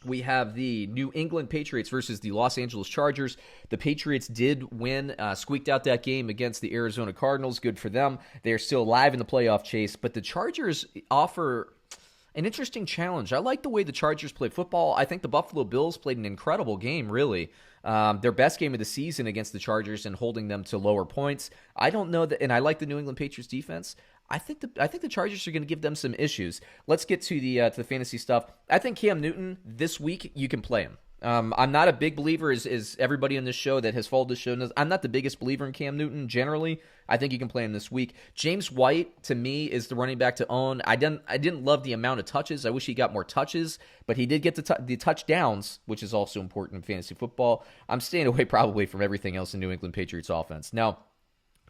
We have the New England Patriots versus the Los Angeles Chargers. The Patriots did win, squeaked out that game against the Arizona Cardinals. Good for them. They are still alive in the playoff chase, but the Chargers offer an interesting challenge. I like the way the Chargers play football. I think the Buffalo Bills played an incredible game, really. Their best game of the season against the Chargers and holding them to lower points. I don't know that, and I like the New England Patriots defense. I think the Chargers are going to give them some issues. Let's get to the fantasy stuff. I think Cam Newton this week you can play him. I'm not a big believer, as everybody on this show that has followed this show knows. I'm not the biggest believer in Cam Newton generally. I think you can play him this week. James White to me is the running back to own. I didn't love the amount of touches. I wish he got more touches, but he did get the touchdowns, which is also important in fantasy football. I'm staying away probably from everything else in New England Patriots offense. Now,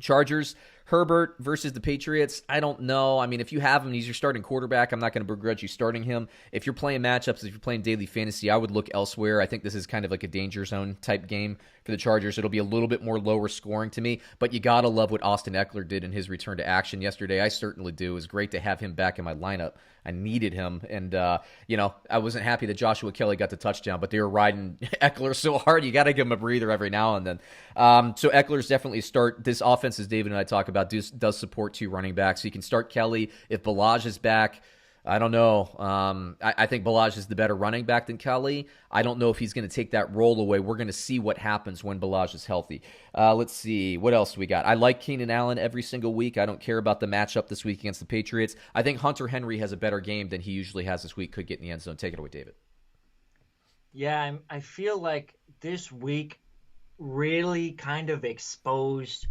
Chargers, Herbert versus the Patriots. I don't know. I mean, if you have him, he's your starting quarterback. I'm not going to begrudge you starting him. If you're playing matchups, if you're playing daily fantasy, I would look elsewhere. I think this is kind of like a danger zone type game for the Chargers. It'll be a little bit more lower scoring to me, but you got to love what Austin Eckler did in his return to action yesterday. I certainly do. It was great to have him back in my lineup. I needed him, and I wasn't happy that Joshua Kelly got the touchdown, but they were riding Eckler so hard, you got to give him a breather every now and then. So Eckler's definitely a start. This offense, as David and I talk about, does support two running backs. So you can start Kelly. If Balaj is back, I don't know. I think Balaj is the better running back than Kelly. I don't know if he's going to take that role away. We're going to see what happens when Balaj is healthy. Let's see. What else we got? I like Keenan Allen every single week. I don't care about the matchup this week against the Patriots. I think Hunter Henry has a better game than he usually has this week. Could get in the end zone. Take it away, David. Yeah, I feel like this week really kind of exposed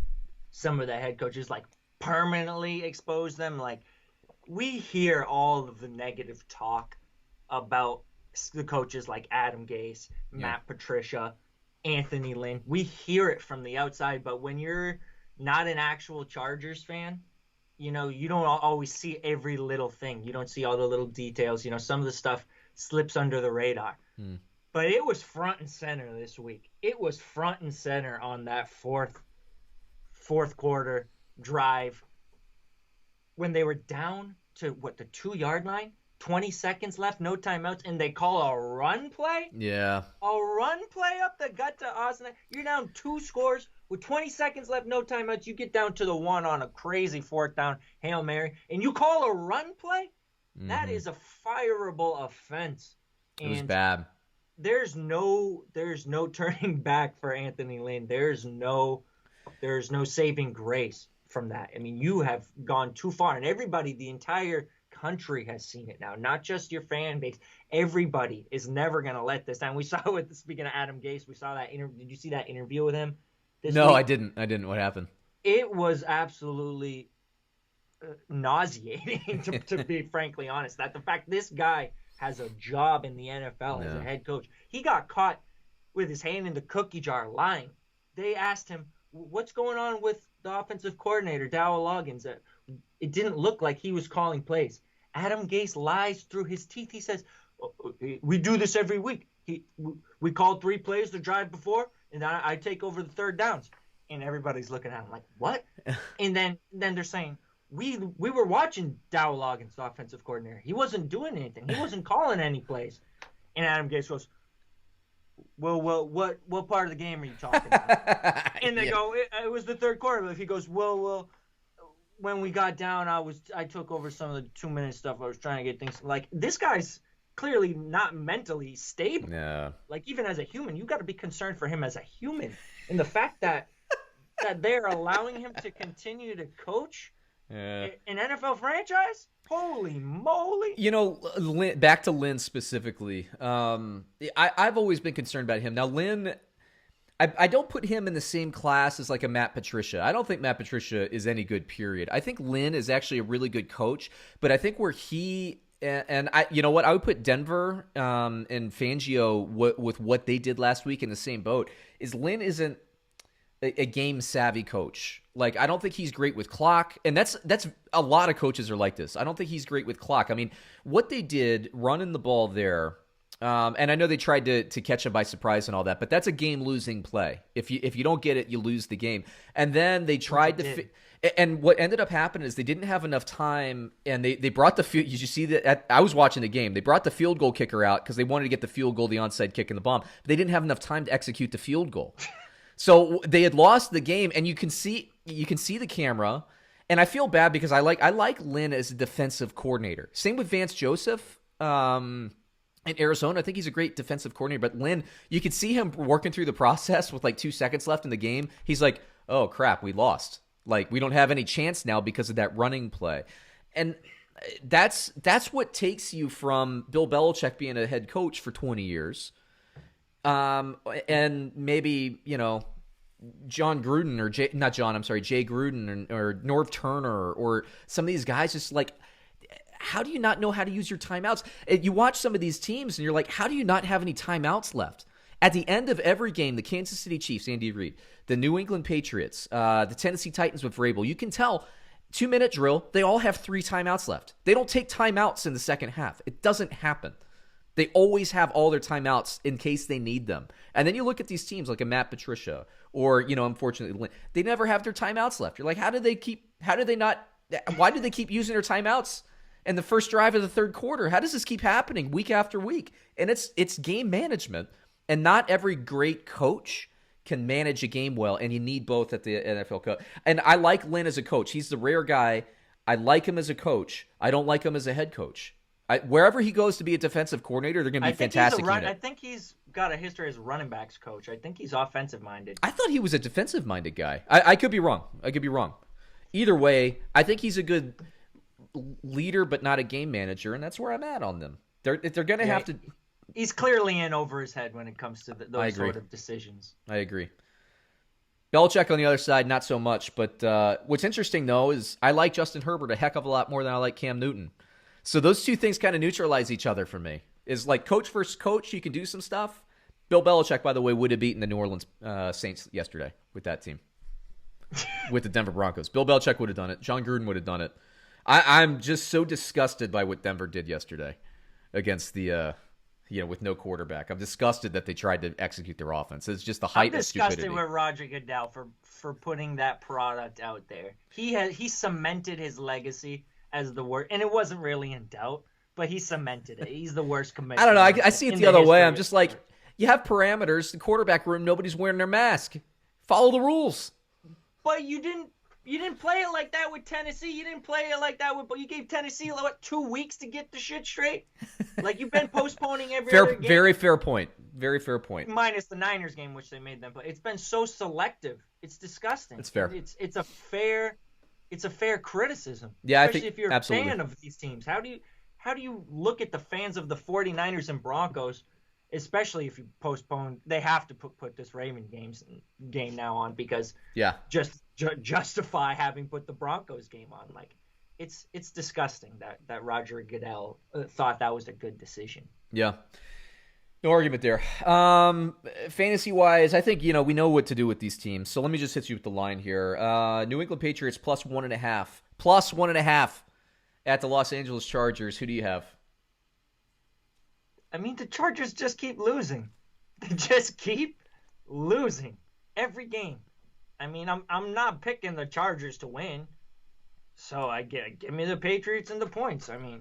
some of the head coaches, like permanently exposed them. Like, we hear all of the negative talk about the coaches like Adam Gase, Matt Patricia, Anthony Lynn. We hear it from the outside, but when you're not an actual Chargers fan, you don't always see every little thing. You don't see all the little details. Some of the stuff slips under the radar. But it was front and center this week. It was front and center on that fourth quarter drive when they were down to the 2-yard line, 20 seconds left, no timeouts, and they call a run play? Yeah. A run play up the gut to Austin. You're down 2 scores with 20 seconds left, no timeouts. You get down to the 1 on a crazy 4th down Hail Mary, and you call a run play? Mm-hmm. That is a fireable offense. It was bad. There's no turning back for Anthony Lynn. There's no saving grace from that. I mean, you have gone too far, and everybody, the entire country has seen it now, not just your fan base. Everybody is never going to let this down. We saw it, speaking of Adam Gase, we saw that did you see that interview with him No, week? I didn't. What happened? It was absolutely nauseating, to be frankly honest. That the fact this guy has a job in the NFL as a head coach. He got caught with his hand in the cookie jar lying. They asked him, what's going on with the offensive coordinator, Dow Loggins? It didn't look like he was calling plays. Adam Gase lies through his teeth. He says, we do this every week. We called 3 plays the drive before, and I take over the 3rd downs. And everybody's looking at him like, what? And then they're saying, we were watching Dow Loggins, the offensive coordinator. He wasn't doing anything. He wasn't calling any plays. And Adam Gase goes, well, what part of the game are you talking about? And they go, it was the 3rd quarter. But he goes, well, when we got down, I took over some of the 2-minute stuff. I was trying to get things like this guy's clearly not mentally stable. Yeah. Like, even as a human, you got to be concerned for him as a human. And the fact that they're allowing him to continue to coach an NFL franchise? Holy moly. Back to Lynn specifically. I've always been concerned about him. Now, Lynn, I don't put him in the same class as like a Matt Patricia. I don't think Matt Patricia is any good, period. I think Lynn is actually a really good coach, but I think where he and I, I would put Denver and Fangio with what they did last week in the same boat. Is Lynn isn't a game savvy coach. Like, I don't think he's great with clock, and that's a lot of coaches are like this. I don't think he's great with clock. I mean, what they did running the ball there And I know they tried to catch him by surprise and all that, but that's a game-losing play. If you don't get it, you lose the game. And then they tried to and what ended up happening is they didn't have enough time, and they brought the field. Did you see that? I was watching the game. They brought the field goal kicker out because they wanted to get the field goal, the onside kick, and the bomb. But they didn't have enough time to execute the field goal. So they had lost the game, and you can see the camera. And I feel bad because I like Lynn as a defensive coordinator. Same with Vance Joseph. In Arizona, I think he's a great defensive coordinator. But Lynn, you could see him working through the process with like 2 seconds left in the game. He's like, oh, crap, we lost. Like, we don't have any chance now because of that running play. And that's what takes you from Bill Belichick being a head coach for 20 years and maybe, Jay Gruden or Norv Turner or some of these guys just like, how do you not know how to use your timeouts? You watch some of these teams and you're like, how do you not have any timeouts left? At the end of every game, the Kansas City Chiefs, Andy Reid, the New England Patriots, the Tennessee Titans with Vrabel, you can tell 2-minute drill, they all have 3 timeouts left. They don't take timeouts in the second half. It doesn't happen. They always have all their timeouts in case they need them. And then you look at these teams like a Matt Patricia or, unfortunately, they never have their timeouts left. You're like, why do they keep using their timeouts in the first drive of the third quarter? How does this keep happening week after week? And it's game management. And not every great coach can manage a game well, and you need both at the NFL coach. And I like Lynn as a coach. He's the rare guy. I like him as a coach. I don't like him as a head coach. Wherever he goes to be a defensive coordinator, they're going to be fantastic. I think he's got a history as running backs coach. I think he's offensive-minded. I thought he was a defensive-minded guy. I could be wrong. Either way, I think he's a good leader, but not a game manager, and that's where I'm at on them. They're going to have to... He's clearly in over his head when it comes to those sort of decisions. I agree. Belichick on the other side, not so much. But what's interesting, though, is I like Justin Herbert a heck of a lot more than I like Cam Newton. So those two things kind of neutralize each other for me. Is like coach versus coach, you can do some stuff. Bill Belichick, by the way, would have beaten the New Orleans Saints yesterday with that team. With the Denver Broncos. Bill Belichick would have done it. John Gruden would have done it. I'm just so disgusted by what Denver did yesterday against the... with no quarterback. I'm disgusted that they tried to execute their offense. It's just the height of stupidity. I'm disgusted with Roger Goodell for putting that product out there. He cemented his legacy as the worst, and it wasn't really in doubt, but he cemented it. He's the worst commissioner. I don't know. I see it the other way. I'm just like, you have parameters. The quarterback room, nobody's wearing their mask. Follow the rules. But you didn't play it like that with Tennessee. You didn't play it like that but you gave Tennessee 2 weeks to get the shit straight. Like you've been postponing every other game. Very fair point. Very fair point. Minus the Niners game, which they made them play. It's been so selective. It's disgusting. It's fair. It's a fair criticism. Yeah, especially I think if you're absolutely. a fan of these teams. How do you look at the fans of the 49ers and Broncos, especially if you postpone? They have to put this Ravens game now on because just justify having put the Broncos game on. Like it's disgusting that Roger Goodell thought that was a good decision. Yeah. No argument there. Fantasy-wise, I think, we know what to do with these teams. So let me just hit you with the line here. New England Patriots plus 1.5. Plus 1.5 at the Los Angeles Chargers. Who do you have? I mean, the Chargers just keep losing. They just keep losing every game. I mean, I'm not picking the Chargers to win. So give me the Patriots and the points. I mean,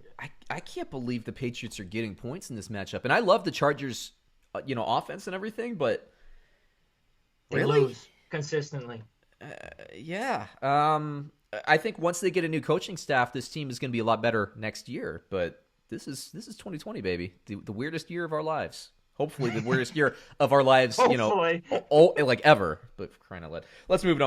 I can't believe the Patriots are getting points in this matchup. And I love the Chargers, offense and everything, but they lose consistently. Yeah. I think once they get a new coaching staff, this team is going to be a lot better next year. But this is 2020, baby, the weirdest year of our lives. Hopefully, the weirdest year of our lives. Hopefully. Like ever. But for crying out loud, let's move on.